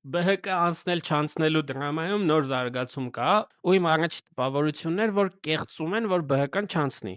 ԲՀԿ անցնել չանցնելու դրամայում նոր զարգացում կա, ու իմ առաջի տպավորությունն էր, որ կեղծում են, որ ԲՀԿ-ն չանցնի։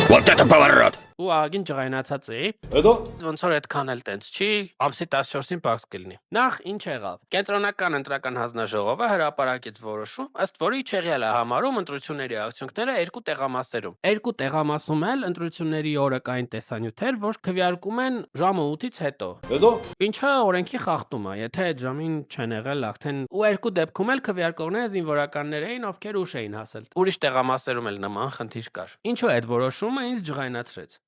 Вот это поворот! Ու ահագին ջղայնացած էի։ Հետո Ոնց որ այդքան էլ տենց չի, ամսի 14-ին պակս կլինի։ Նախ ինչ եղավ։ Կենտրոնական ընտրական հանձնաժողովը հրապարակեց որոշում, ըստ որի չեղյալ է համարում ընտրությունների արդյունքները երկու տեղամասերում։ Երկու տեղամասում էլ ընտրությունների օրը կային տեսանյութեր, որ քվեարկում են ժամը 8-ից հետո։ Հետո Ինչը օրենքի խախտում է, եթե այդ ժամին չեն եղել արդեն ու երկու դեպքում էլ քվեարկողները զինվորականներ էին, ովքեր ուշ էին հասել։ Ուրիշ տեղամասերում էլ նման խնդիր կար։ Ինչու այդ որոշումը ինձ ջղայնացրեց։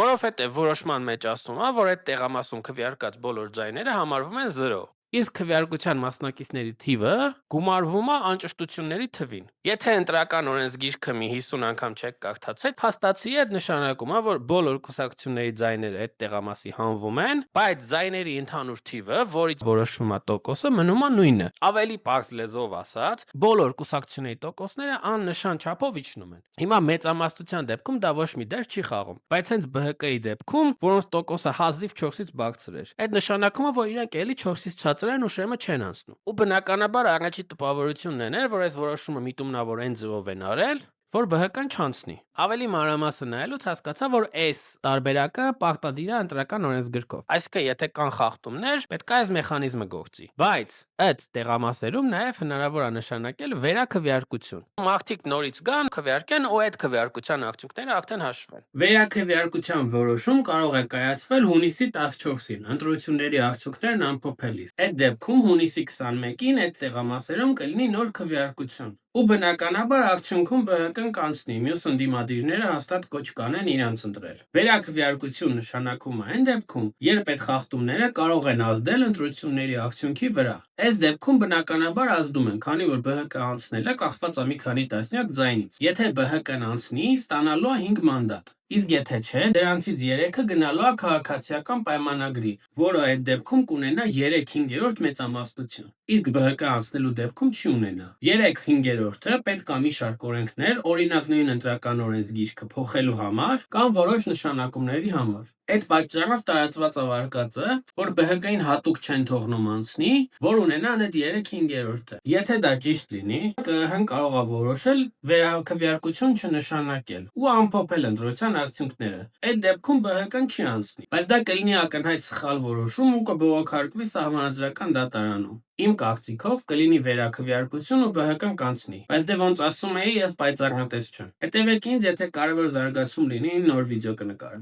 Որովհետև որոշման մեջ ասում է, որ այդ տեղամասում քվեարկած բոլոր ձայները համարվում են 0։ Իսկ քվեարկության մասնակիցների թիվը գումարվում է անճշտությունների թվին։ Եթե ընտրական օրենսգիրքը մի 50 անգամ չեք կարդացել, փաստացի այդ նշանակում է, որ բոլոր կուսակցությունների ձայները այդ տեղամասի հանվում են, բայց ձայների ընդհանուր թիվը, որից որոշվում է տոկոսը, մնում է նույնը։ Ավելի պարզ լեզվով ասած, բոլոր կուսակցությունների տոկոսները աննշան չափով իջնում են։ Հիմա մեծամասնության դեպքում դա ոչ մի դեր չի խաղում, բայց հենց ԲՀԿ-ի դեպքում, որոնց տոկոսը հազիվ 4-ից բարձր էր, այդ նշանակում է, որ իրենք էլի 4-ից ցածր են ու շեմը չեն անցնում։ Ու բնականաբար առաջի տպավորությունն էր, որ այս որոշումը միտումնավոր այն ձևով են արել, որ ԲՀԿ-ն չանցնի։ Ավելի մանրամասն նայելուց հասկացա, որ այս տարբերակը պարտադիր է ընտրական օրենսգրքով։ Այսինքն, եթե կան խախտումներ, պետք է այս մեխանիզմը գործի։ Բայց այդ տեղամասերում նաև հնարավոր է նշանակել վերաքվեարկություն։ Մարդիկ նորից գան, քվեարկեն ու այդ քվեարկության արդյունքները արդեն հաշվեն։ Վերաքվեարկության որոշում կարող է կայացվել հունիսի 14-ին, ընտրությունների արդյունքներն ամփոփելիս։ Այդ դեպքում հունիսի 21-ին այդ տեղամասերում կլինի նոր քվեարկություն։ Ու բնականաբար արդյունքում ԲՀԿ-ն կանցնի, մյուս ընդդիմադիրները հաստատ կոչ կանեն իրանց ընտրել։ Վերաքվեարկություն նշանակում է այն դեպքում, երբ այդ խախտումները կարող են ազդել ընտրությունների արդյունքի վրա։ Այս դեպքում բնականաբար ազդում են, քանի որ ԲՀԿ անցնելը կախված է մի քանի տասնյակ ձայնից։ Եթե ԲՀԿ-ն անցնի, ստանալու է 5 մանդատ։ Իսկ եթե չէ, դրանցից 3-ը գնալու է քաղաքացիական պայմանագրի, որը այդ դեպքում կունենա 3/5 մեծամասնություն։ Իսկ ԲՀԿ անցնելու դեպքում չի ունենա։ 3/5-ը պետք է մի շարք օրենքներ, օրինակ նույն ընտրական օրենսգիրքը փոխելու համար կամ որոշ նշանակումների համար։ Այդ պատճառով տարածված է վարկածը, որ ԲՀԿ-ին հատուկ չեն թողնում անցնի, որ ունենան այդ 3/5-ը։ Եթե դա ճիշտ լինի, ԿԸՀ-ն կարող է որոշել վերաքվեարկություն չնշանակել ու ամփոփել ընտրության արդյունքները։ Այդ դեպքում ԲՀԿ-ն չի անցնի, բայց դա կլինի ակնհայտ սխալ որոշում ու կբողոքարկվի սահմանադրական դատարանում։ Իմ կարծիքով կլինի վերաքվեարկություն ու ԲՀԿ-ն կանցնի, բայց դե ոնց ասում էի, ես պայծառատես չեմ։ Հետևեք ինձ, եթե կարևոր զարգացում լինի, նոր վիդեո կնկարեմ։